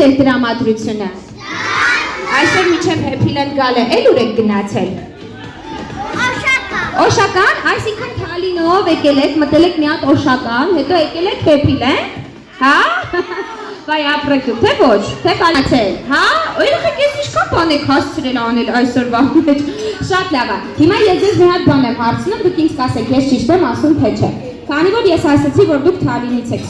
ձեր դրամատրությունը։ Այսօր միջև Հեփիլենդ գալը էլ ուր եք գնացել։ Օշական, այսինքն Թալինով եկել եք, մտել եք մի հատ Օշական, հետո եկել եք Հեփիլենդ, հա։ Վայ ապրեք դուք, թե ոչ, թե բանացել, հա։ Երեխեք ես ինչքան բան եք հասցրել անել այսօրվա մեջ։ Շատ լավ է։ Հիմա ես ձեզ մի հատ բան եմ հարցնում, դուք ինձ կասեք, ես ճիշտ եմ ասում, թե չէ։ Քանի որ ես ասացի, որ դուք Թալինից եք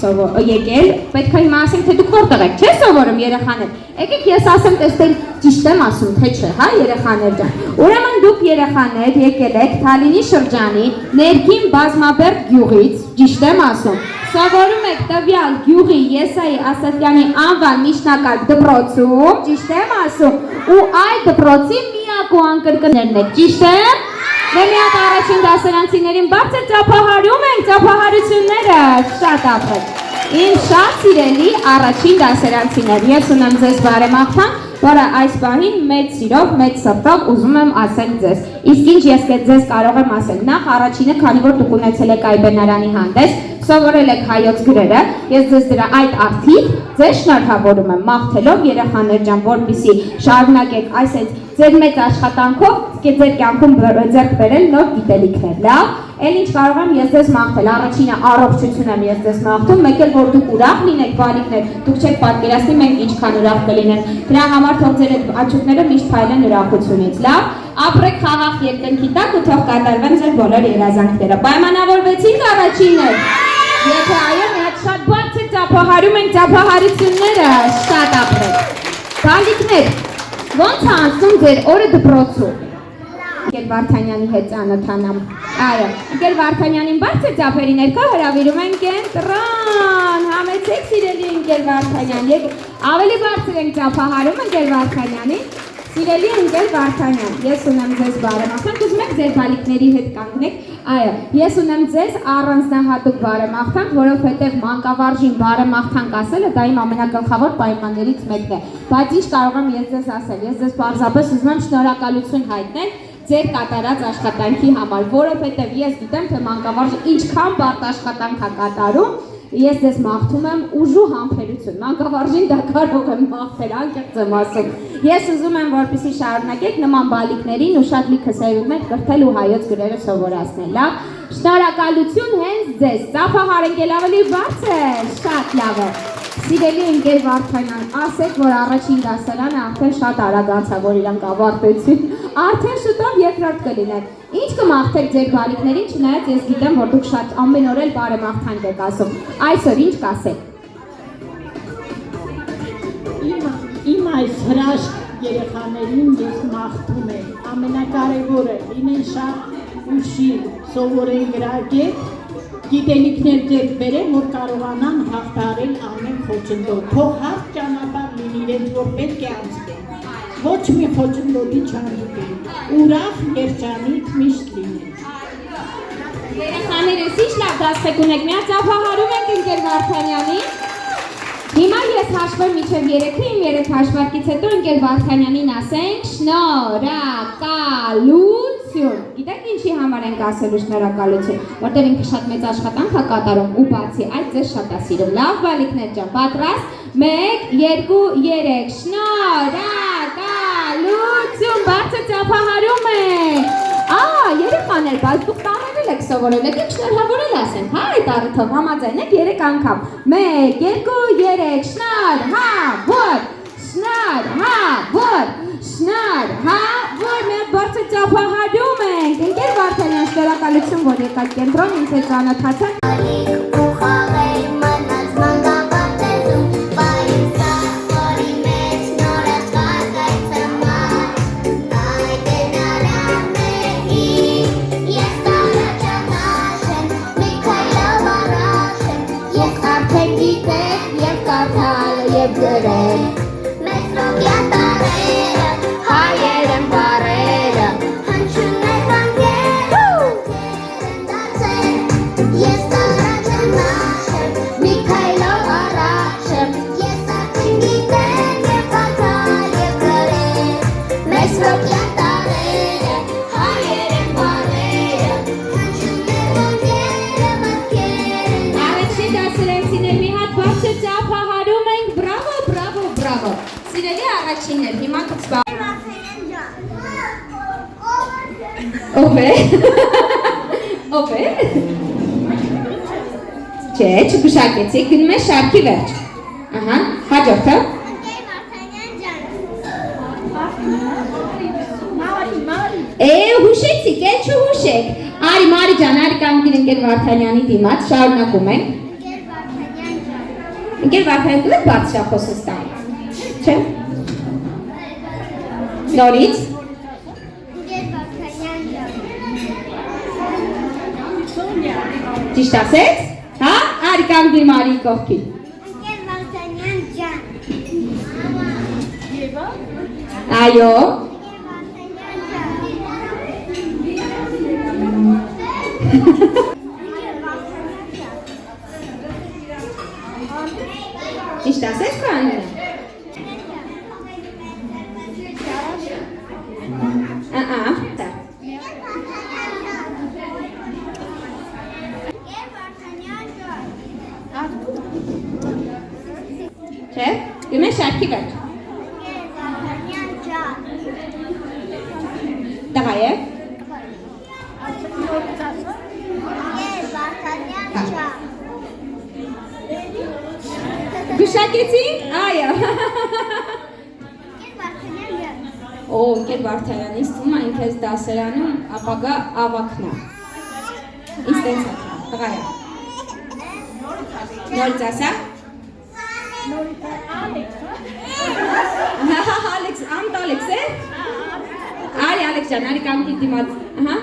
եկել, պետք է հիմա ասենք, թե դուք որտեղ եք, չէ՞ սովորում երեխաներ։ Եկեք ես ասեմ, տեսնենք ճիշտ եմ ասում, թե չէ, հա, երեխաներ ջան։ Ուրեմն դուք երեխաներ եկել եք Թալինի շրջանի ներքին Բազմաբերդ գյուղից, ճիշտ եմ ասում։ Սովորում եք տվյալ գյուղի Եսայի Ասատրյանի անվան միջնակարգ դպրոցում, ճիշտ եմ ասում, ու այդ դպրոցի միակ ու անկրկններն եք, ճիշտ եմ։ Դե մի հատ առաջին դասարանցիներին բարձր ծափահարում ենք, ծափահարությունները, շատ ապրեք։ Իմ շատ սիրելի առաջին դասարանցիներ, ես ունեմ ձեզ բարեմաղթան, որը այս պահին մեծ սիրով, մեծ սրտով ուզում եմ ասել ձեզ։ Իսկ ինչ ես ձեզ կարող եմ ասել, նախ առաջինը, քանի որ դուք ունեցել եք Այբենարանի հանդես, սովորել եք հայոց գրերը, ես ձեզ դրա այդ արդիվ ձեզ շնորհավորում եմ, մաղթելով երեխաներ ջան, որպեսզի շարունակեք այս ձեր մեծ աշխատանքով ձեր կյանքում ձեռք բերել նոր գիտելիքներ, լավ։ Էլ ինչ կարող եմ ես ձեզ մաղթել, առաջինը առողջություն եմ ես ձեզ մաղթում, մեկ էլ որ դուք ուրախ լինեք, բալիկներ, դուք չեք պատկերացնի մենք ինչքան ուրախ կլինենք։ Դրա համար թող ձեր աչուկները միշտ փայլեն ուրախությունից, լավ։ Ապրեք խաղաղ երկնքի տակ ու թող կատարվեն ձեր բոլոր երազանքները։ Պայմանավորվեցինք առաջիններ։ Եթե այո, մի հատ շատ բարձր ծափահարում ենք ծափահարությունները, շատ ապրեք։ Բալիկներ, ո՞նց է անցնում ձեր օրը դպրոցում։ Ընկեր Վարդանյանի հետ ծանոթանամ։ Այո, ընկեր Վարդանյանին բարձր ծափերի ներքո հրավիրում ենք կենտրոն։ Համեցեք սիրելի ընկեր Վարդանյան, ավելի բարձր ենք ծափահարում ընկեր Վարդանյանին։ Սիրելի ընկեր Վարդանյան, ես ունեմ ձեզ բարեմաղթան, ուզում եք ձեր բալիկների հետ կանգնեք։ Այո, ես ունեմ ձեզ առանձնահատուկ բարեմաղթանք, որովհետև մանկավարժին բարեմաղթանք ասելը դա իմ ամենագլխավոր պայմաններից մեկն է։ Բայց ինչ կարող եմ ես ձեզ ասել, ես ձեզ պարզապես ուզում եմ շնորհակալություն հայտնել ձեր կատարած աշխատանքի համար, որովհետև ես գիտեմ, թե մանկավարժը ինչքան բարդ աշխատանք է կատարում, ես ձեզ մաղթում եմ ուժու համբերություն, մանկավարժին դա կարող եմ մաղթել, անկեղծ եմ ասում։ Ես ուզում եմ, որպեսզի շարունակեք նման բալիկներին ու շատ լիքը սերունդներ կրթել ու հայոց գրերը սովորացնել, լավ։ Շնորհակալություն հենց ձեզ, ծափահարենք էլ ավելի բարձր, շատ լավ է։ Սիրելի ընկեր Վարդանյան, ասեք, որ առաջին դասարանը արդեն շատ արագ անցավ, որ իրանք ավարտեցին, արդեն շուտով երկրորդ կլիներ։ Ինչ կմաղթեք ձեր բալիկներին, չնայած ես գիտեմ, որ դուք շատ ամեն օր էլ բարեմաղթանք եք ասում։ Այսօր ինչ կասեք։ Իմ այս հրաշք երեխաներին ես մաղթում եմ, ամենակարևորը լինեն շատ ուշիմ, սովորեն գրագետ, գիտելիքներ ձեռք բերեն, որ կարողանան հաղթահարել ամեն խոչընդոտ, թող հարթ ճանապարհ լինի իրենց, որ պետք է անցնեն, ոչ մի խոչընդոտի չհանդիպեն, ուրախ երջանիկ միշտ լինեն։ Երեխաներս ինչ լավ դասեք ունեք, միած ապահարում ենք ընկեր Վարդանյանին։ Հիմա ես հաշվեմ մինչև 3-ը, իմ 3 հաշվարկից հետո ընկեր Վարդանյանին ասենք շնորհակալություն։ Գիտեք ինչի համար ենք ասելու շնորհակալություն, որտեղ ինքը շատ մեծ աշխատանք է կատարում ու բացի այդ ձեզ շատ է սիրում։ Լավ բալիկներ ջան, պատրաստ 1, 2, 3 շնորհակալություն, բարձր ծափահարում ենք։ Երեխաներ, բայց դուք տառերել եք սովորել, եկեք շնորհավորել ասենք, հա, այդ առիթով համաձայնեք 3 անգամ։ 1, 2, 3 շնորհավոր, շնորհավոր, շնորհավոր, մենք բարձր ծափահարում ենք։ Ընկեր Վարդանյան, շնորհակալություն, որ եկաք կենտրոն, ինձ հետ ծանոթացաք։ Ով է? Չէ, չգուշակեցիք, գնում է շարքի վերջ։ Ահա, հաջորդը։ Հուշեցիք, էլ չհուշեք։ Արի, Մարի ջան, արի կանգին ընկեր Վարդանյանի դիմաց, շարունակում ենք։ Ընկեր Վարդանյան դու եք բարձրախոսը ստան։ Չէ։ Նորից։ Ճիշտ ասեց, հա, արի կանգնի Մարի կողքին։ Ընկեր Վարդանյան ջան։ Այո։ Ճիշտ ասեց քո անունը։ Չէ, գնում է շարքի վերջ։ Տղա է։ Գուշակեցինք, այո։ Ընկեր Վարդանյանից թվում է ինքը այս դասարանում ապագա ավագն է։ Ինձ տենց է, տղա է։ Նորից ասա։ Ալեքս, ամտ Ալեքս է։ Արի Ալեքս ջան, արի կանգնի դիմաց։ Ահա։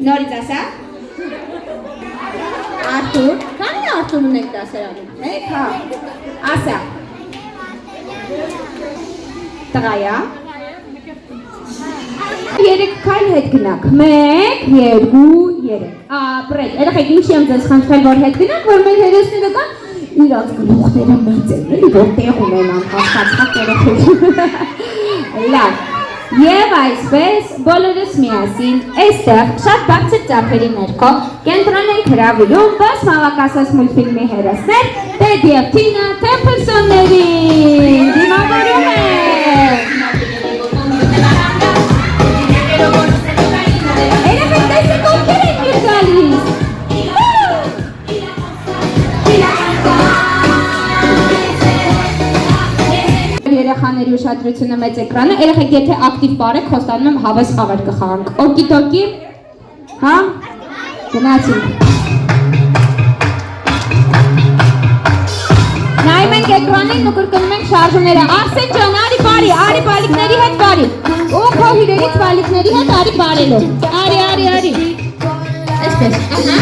Նորից ասա։ Արթուր, քանի Արթուր ունեք դասարանում։ Հեք, հա։ Ասա։ Տղայա։ 3 քայլ հետ գնանք։ 1, 2, 3։ Ապրեք։ Երեխեք ինչի եմ ձեզ խնդրել, որ հետ գնանք, որ մեր հերոսները կան իրաց գլուխները մեծ են, էլի որ տեղ ունենան հասկացած երեխեք։ Լավ։ Եվ այսպես բոլորս միասին այստեղ շատ բարձր ծափերի ներքո կենտրոնենք հրավիրում բազմավակասած մուլտֆիլմի հերոսներ Տեդ և Թինա Թեմփլսոններին։ Դիմավորում ենք։ արտադրությունը մեծ էկրանը, երեխեք եթե ակտիվ բարեք, խոստանում եմ հավես խաղեր կխաղանք։ Օկիտոկի, հա, գնացինք։ Նայում ենք էկրանին ու կրկնում ենք շարժումները։ Արսեն ջան, արի բալիկների հետ բարի։ Ու քո հյուրերից բալիկների հետ արի բարելով։ Արի։ Այսպես, ահա։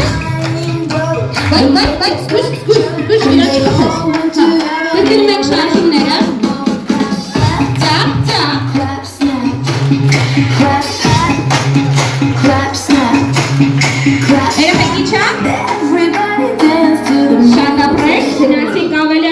Բայց, սկույս, իրաչի կխես։ Կրկնում ենք շարժումները։ Երեխեք իջա։ Շատ ապրեք, գնացինք ավելի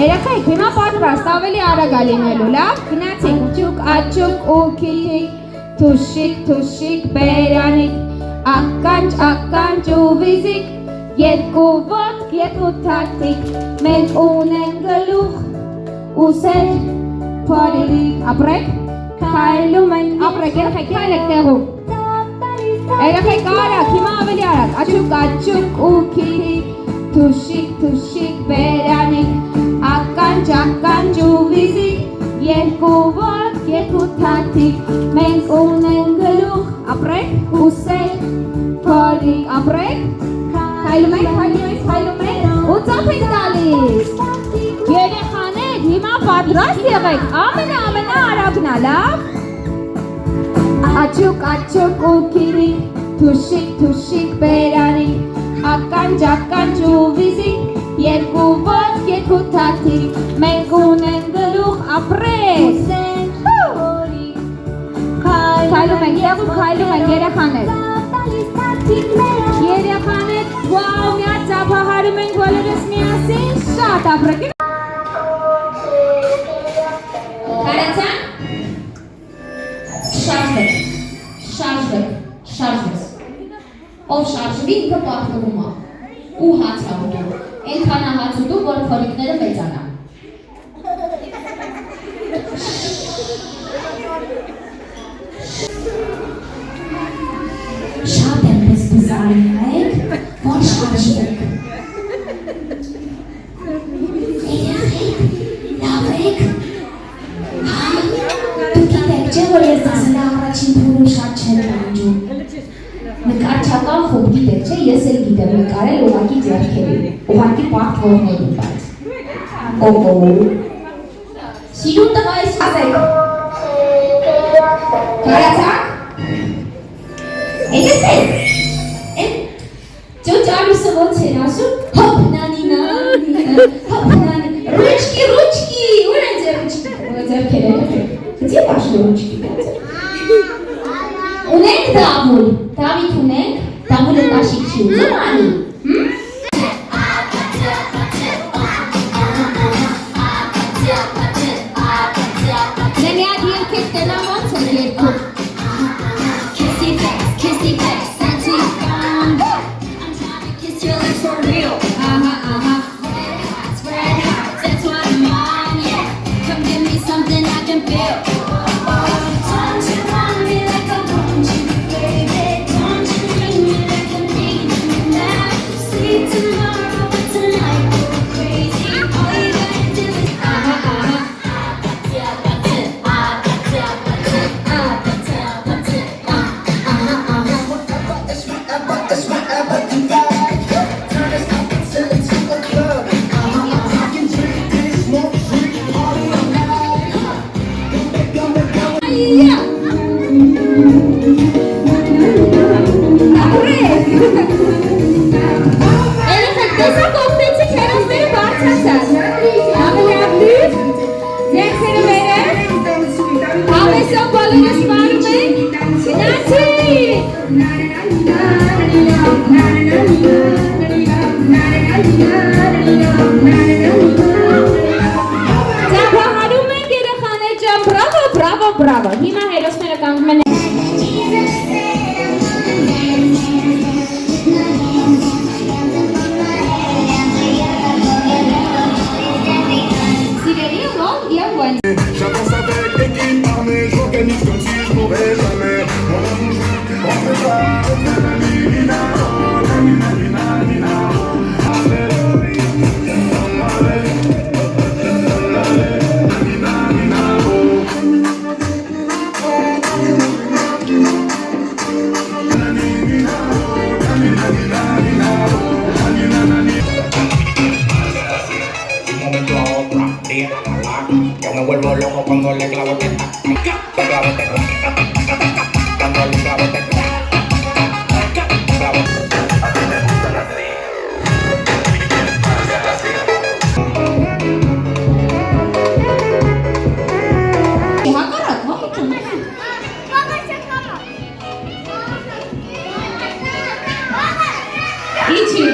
Երեխեք, հիմա պատրաստ, ավելի արագ լինելու, լավ, գնացինք, ճուկ, աճուկ, ու քիթիկ, թուշիկ, բերանիկ, ականջ, ու վիզիկ, երկու ոտք, երկու թաթիկ, մենք ունենք գլուխ, ուսեր, փորիկ, ապրեք, քայլում ենք, ապրեք, երեխեք, քայլեք տեղում, երեխեք, արագ, հիմա ավելի արագ, աճուկ, ու քիթիկ, թուշիկ, բերանիկ, ականջ ու վիզիկ, երկու ոտք, երկու թաթիկ, մենք ունենք գլուխ, ապրեք, ուսեր, փորիկ, ապրեք, քայլում ենք, ու ծափ ենք տալիս, երեխաներ, հիմա պատրաստ եղեք, ամենա արագնա, լավ, աճուկ ու քիթիկ, թուշիկ, բերանիկ, ականջ ու վիզիկ, երկու ոտք, երկու թաթիկ, մենք ունենք գլուխ, ապրեք, քայլում ենք, երեխաներ, վաու, միած ծափահարում ենք բոլորս միասին, շատ ապրեք, շարժվեք, ով շարժվի ինքը պատվվում է, ու հաց հավուտում, ենքան հաց ուտում, որ փորիկները մեծանան։ Շատ եմ մեզ բզարին եք, որ շարժվեք։ Լավ եք, դու գիտեք չէ, որ ես դասել առաջին փորում շատ չեմ անջում։ Նկարչական խոբ գիտեք չէ, ես էլ գիտեմ նկարել ուղղակի ձեռքերին, ուղղակի պարտվողներին բայց։ Սիրուն տղա ես ասեք։ Կարացակ։ Էնեսեք։ Ճոճարուսը ոնց էր ասում, հոպ նանի, ռուչկի, ուր են ձեր ձեռքերը, գծի պաշնի ռուչկի, ունենք դավուլ, դավիթ ունենք, դավուլը տաշիկ չի ուզում անի, նեմի ատ երկեք տենամ ոնց են երկուք, Bravo, հիմա հերոսները կանգնում են Սիրելի ռոլ և ոնց J'avance avec l'équipe armée, je m'organise comme si je mourrais jamais. On a bougé, on fait ça, Yo me vuelvo loco cuando le clavo teta. Clavo teta. Cuando le clavo teta. Clavo Հակառակ, հա, Ինչի։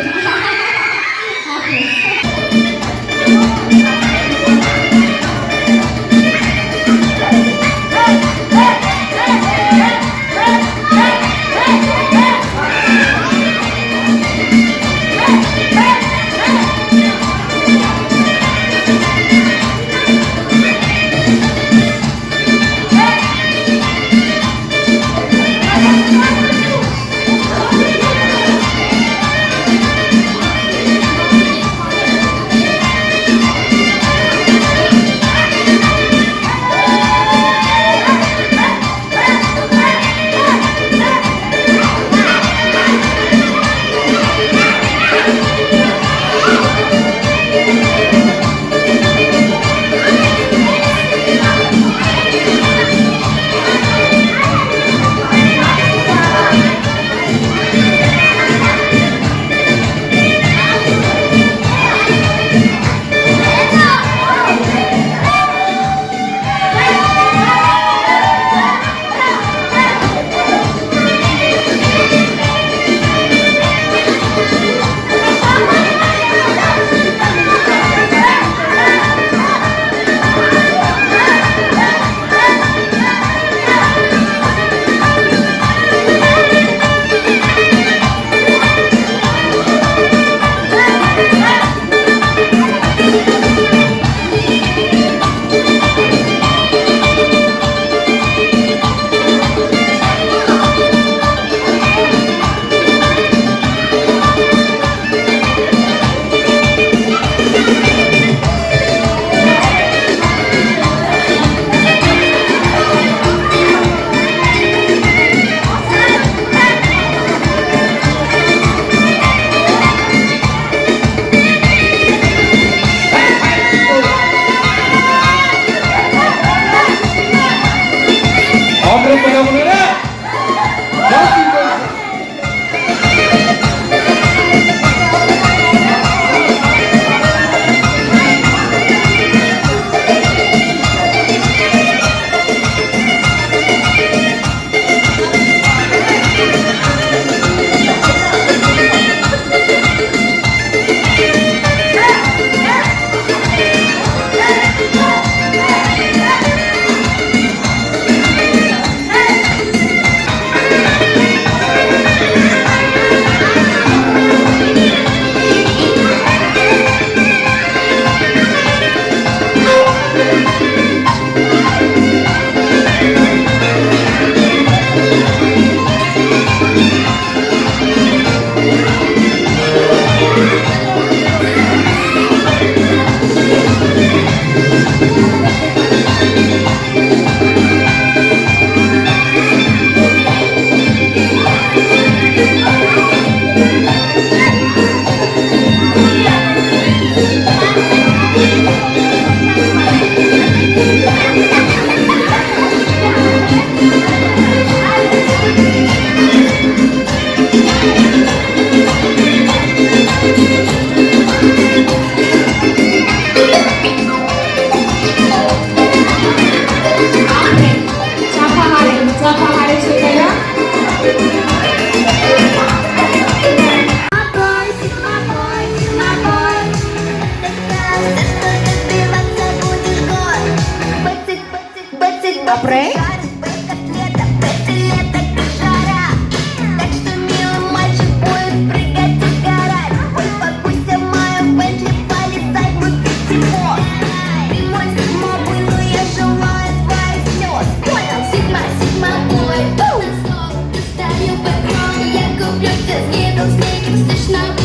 Շնորհակալ